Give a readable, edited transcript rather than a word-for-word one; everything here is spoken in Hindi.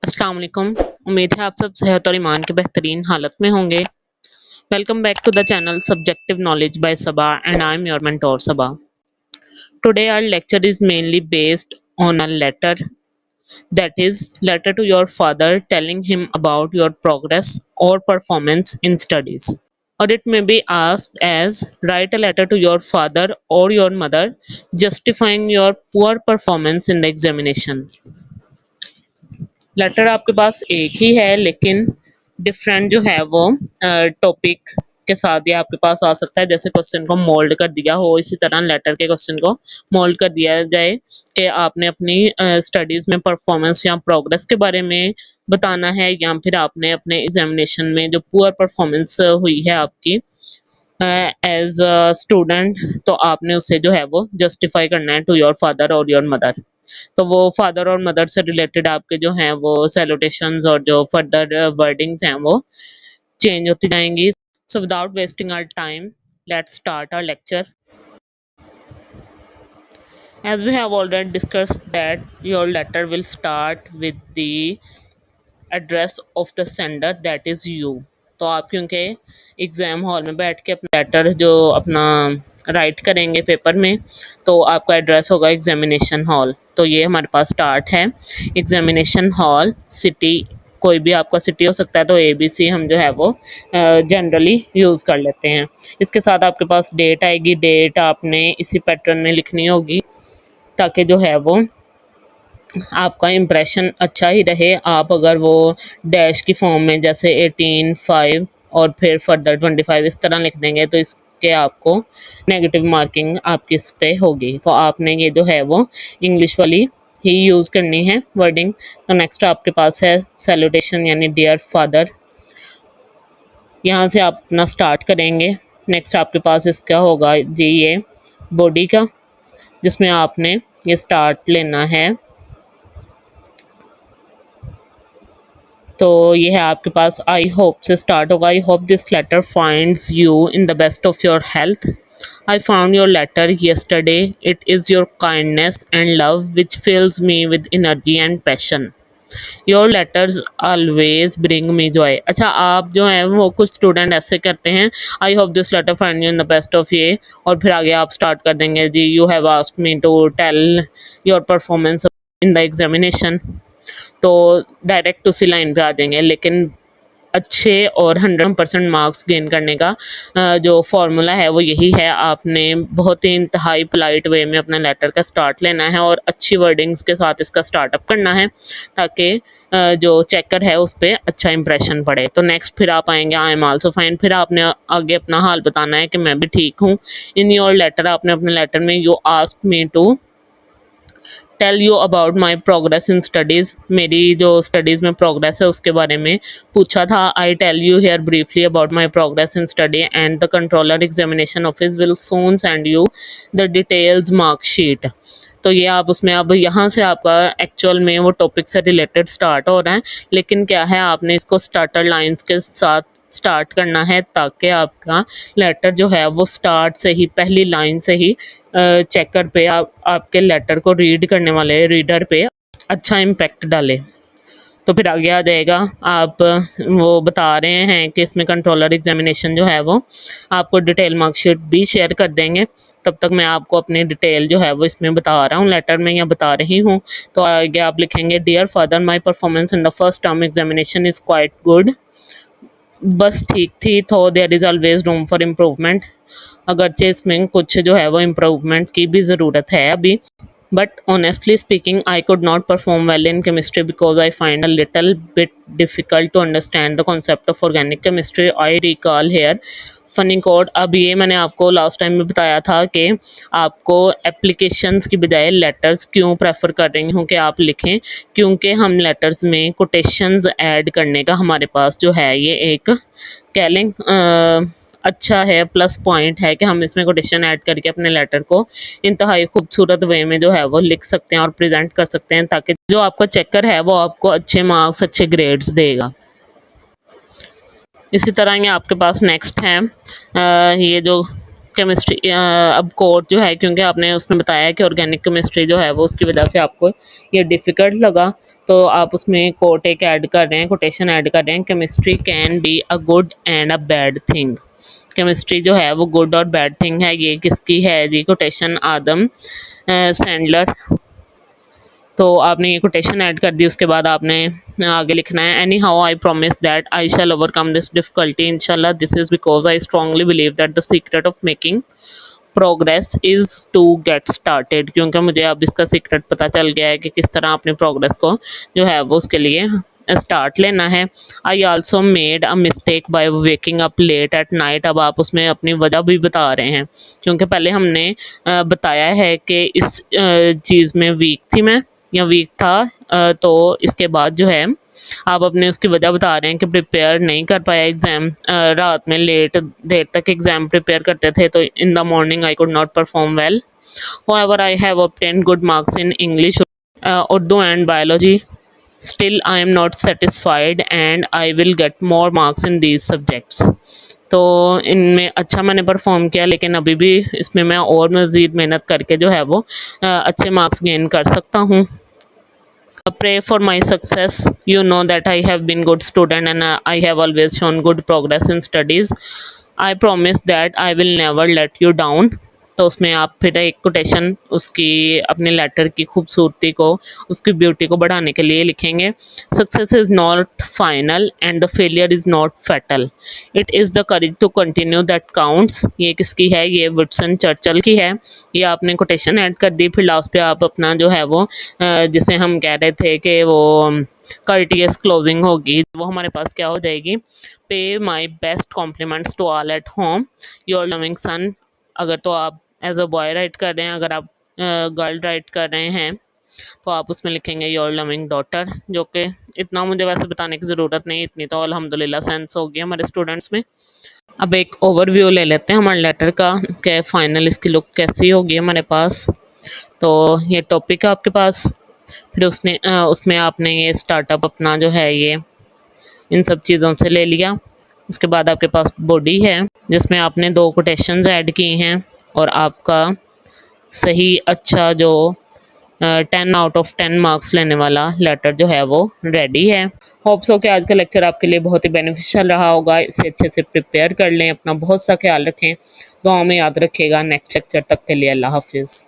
अस्सलाम वालेकुम। उम्मीद है आप सब सेहत और ईमान के बेहतरीन हालत में होंगे। Welcome back to the channel subjective knowledge by Saba and I am your mentor Saba. Today our lecture is mainly based on a letter, that is letter to your father telling him about your progress or performance in studies. Or it may be asked as write a letter to your father or your mother justifying your poor performance in the examination. Letter आपके पास एक ही है लेकिन डिफरेंट जो है वो टॉपिक के साथ ये आपके पास आ सकता है। जैसे क्वेश्चन को मोल्ड कर दिया हो, इसी तरह लेटर के क्वेश्चन को मोल्ड कर दिया जाए कि आपने अपनी स्टडीज में परफॉर्मेंस या प्रोग्रेस के बारे में बताना है, या फिर आपने अपने एग्जामिनेशन में जो पुअर परफॉर्मेंस हुई है आपकी एज अ स्टूडेंट, तो आपने उसे जो है वो जस्टिफाई करना है टू योर फादर और योर मदर। तो वो फादर और मदर से रिलेटेड आपके जो हैं वो सैल्यूटेशंस और जो फर्दर वर्डिंग्स हैं वो चेंज होती जाएंगी। So without wasting our time, let's start our lecture. As we have already discussed that your letter will start with the address of the sender, that is you. तो आप क्योंकि एग्ज़ाम हॉल में बैठ के अपना लेटर जो अपना राइट करेंगे पेपर में, तो आपका एड्रेस होगा एग्जामिनेशन हॉल। तो ये हमारे पास स्टार्ट है एग्जामिनेशन हॉल, सिटी कोई भी आपका सिटी हो सकता है, तो ABC हम जो है वो जनरली यूज़ कर लेते हैं। इसके साथ आपके पास डेट आएगी, डेट आपने इसी पैटर्न में लिखनी होगी ताकि जो है वो आपका इम्प्रेशन अच्छा ही रहे। आप अगर वो डैश की फॉर्म में जैसे 18, 5 और फिर फर्दर 25 इस तरह लिख देंगे तो इसके आपको नेगेटिव मार्किंग आपकी इस पे होगी। तो आपने ये जो है वो इंग्लिश वाली ही यूज़ करनी है वर्डिंग। तो नेक्स्ट आपके पास है सैल्यूटेशन यानी डियर फादर, यहाँ से आप अपना स्टार्ट करेंगे। नेक्स्ट आपके पास इसका होगा जी ये बॉडी का, जिसमें आपने ये स्टार्ट लेना है। तो ये है आपके पास आई होप से स्टार्ट होगा। I hope this letter finds you in the best of your health. I found your letter yesterday, it is your kindness and love which fills me with energy and passion. Your letters always bring me joy. अच्छा, आप जो है वो कुछ स्टूडेंट ऐसे करते हैं, I hope this letter find you in the best of ये, और फिर आगे आप स्टार्ट कर देंगे जी you have asked me to tell your performance in the examination. तो डायरेक्ट उसी लाइन पे आ जाएंगे। लेकिन अच्छे और 100% मार्क्स गेन करने का जो फॉर्मूला है वो यही है, आपने बहुत ही इंतहाई पोलाइट वे में अपना लेटर का स्टार्ट लेना है और अच्छी वर्डिंग्स के साथ इसका स्टार्टअप करना है ताकि जो चेकर है उस पर अच्छा इंप्रेशन पड़े। तो नेक्स्ट फिर आप आएंगे आई एम आल्सो फाइन, फिर आपने आगे अपना हाल बताना है कि मैं भी ठीक हूँ। इन योर लेटर, आपने अपने लेटर में you asked me to tell you about my progress in studies, मेरी जो स्टडीज़ में प्रोग्रेस है उसके बारे में पूछा था। I tell you here briefly about my progress in study and the controller examination office will soon send you the details marksheet. तो ये आप उसमें अब यहाँ से आपका एक्चुअल में वो टॉपिक से रिलेटेड स्टार्ट हो रहा है, लेकिन क्या है आपने इसको स्टार्टर लाइंस के साथ स्टार्ट करना है ताकि आपका लेटर जो है वो स्टार्ट से ही पहली लाइन से ही चेकर पे आपके लेटर को रीड करने वाले रीडर पे अच्छा इम्पैक्ट डाले। तो फिर आगे आ जाएगा, आप वो बता रहे हैं कि इसमें कंट्रोलर एग्जामिनेशन जो है वो आपको डिटेल मार्कशीट भी शेयर कर देंगे। तब तक मैं आपको अपनी डिटेल जो है वो इसमें बता रहा हूँ, लेटर में या बता रही हूँ। तो आगे आप लिखेंगे dear father, my performance in the first term examination is quite good, बस ठीक थी, तो there is always room for improvement. अगरचे इसमें कुछ जो है वो इम्प्रूवमेंट की भी ज़रूरत है अभी। But honestly speaking, I could not perform well in chemistry because I find a little bit difficult to understand the concept of organic chemistry. I recall here funny code. अब ये मैंने आपको लास्ट टाइम में बताया था कि आपको एप्लीकेशंस की बजाय लेटर्स क्यों प्रेफर कर रही हूँ कि आप लिखें, क्योंकि हम लेटर्स में कोटेशंस ऐड करने का हमारे पास जो है ये एक कह लें अच्छा है, प्लस पॉइंट है कि हम इसमें कोटेशन ऐड करके अपने लेटर को इंतहाई खूबसूरत वे में जो है वो लिख सकते हैं और प्रेजेंट कर सकते हैं ताकि जो आपका चेकर है वो आपको अच्छे मार्क्स अच्छे ग्रेड्स देगा। इसी तरह ये आपके पास नेक्स्ट है ये जो केमिस्ट्री अब कोड जो है, क्योंकि आपने उसमें बताया कि ऑर्गेनिक केमिस्ट्री जो है वो उसकी वजह से आपको ये डिफ़िकल्ट लगा, तो आप उसमें कोट एक ऐड कर रहे हैं, कोटेशन ऐड कर रहे हैं, chemistry can be a good and a bad thing. Chemistry जो है वो गुड और बैड थिंग है। ये किसकी है जी? कोटेशन आदम सैंडलर। तो आपने ये कोटेशन ऐड कर दी, उसके बाद आपने आगे लिखना है, anyhow I promise that I shall overcome this difficulty इंशाल्लाह, this is because I strongly believe that the secret of making progress is to get started. क्योंकि मुझे अब इसका सीक्रेट पता चल गया है कि किस तरह अपने प्रोग्रेस को जो है वो उसके लिए स्टार्ट लेना है। I also made a mistake by waking up late at night. अब आप उसमें अपनी वजह भी बता रहे हैं, क्योंकि पहले हमने बताया है कि इस चीज़ में वीक थी मैं, या वीक था, तो इसके बाद जो है आप अपने उसकी वजह बता रहे हैं कि प्रिपेयर नहीं कर पाया एग्ज़ाम, रात में लेट देर तक एग्ज़ाम प्रिपेयर करते थे, तो in the morning I could not perform well. However I have obtained good marks in English, Urdu and biology. Still I am not satisfied and I will get more marks in these subjects. तो इनमें अच्छा मैंने परफॉर्म किया, लेकिन अभी भी इसमें मैं और मज़ीद मेहनत करके जो है वो अच्छे मार्क्स गेन कर सकता हूँ। Pray for my success. You know that I have been good student and I have always shown good progress in studies. I promise that I will never let you down. तो उसमें आप फिर एक कोटेशन उसकी अपने लेटर की खूबसूरती को, उसकी ब्यूटी को बढ़ाने के लिए लिखेंगे, success is not final and the failure is not fatal, it is the courage to continue that counts. ये किसकी है? ये विंस्टन चर्चिल की है। ये आपने कोटेशन ऐड कर दी, फिर लास्ट पे आप अपना जो है वो जिसे हम कह रहे थे कि वो कर्टियस क्लोजिंग होगी, वो हमारे पास क्या हो जाएगी? Pay my best compliments to all at home, your loving son. अगर तो आप एज अ बॉय राइट कर रहे हैं, अगर आप गर्ल राइट कर रहे हैं तो आप उसमें लिखेंगे योर लविंग डॉटर, जो कि इतना मुझे वैसे बताने की ज़रूरत नहीं, इतनी तो अल्हम्दुलिल्लाह सेंस हो गई हमारे स्टूडेंट्स में। अब एक ओवरव्यू ले लेते हैं हमारे लेटर का कि फाइनल इसकी लुक कैसी होगी हमारे पास। तो ये टॉपिक है आपके पास, फिर उसमें आपने ये स्टार्टअप अपना जो है ये इन सब चीज़ों से ले लिया। उसके बाद आपके पास बॉडी है जिसमें आपने 2 कोटेशंस ऐड की हैं, और आपका सही अच्छा जो 10 आउट ऑफ 10 मार्क्स लेने वाला लेटर जो है वो रेडी है। होप्स हो कि आज का लेक्चर आपके लिए बहुत ही बेनिफिशियल रहा होगा। इसे अच्छे से प्रिपेयर कर लें, अपना बहुत सा ख्याल रखें, दुआ में याद रखिएगा। नेक्स्ट लेक्चर तक के लिए अल्लाह हाफिज़।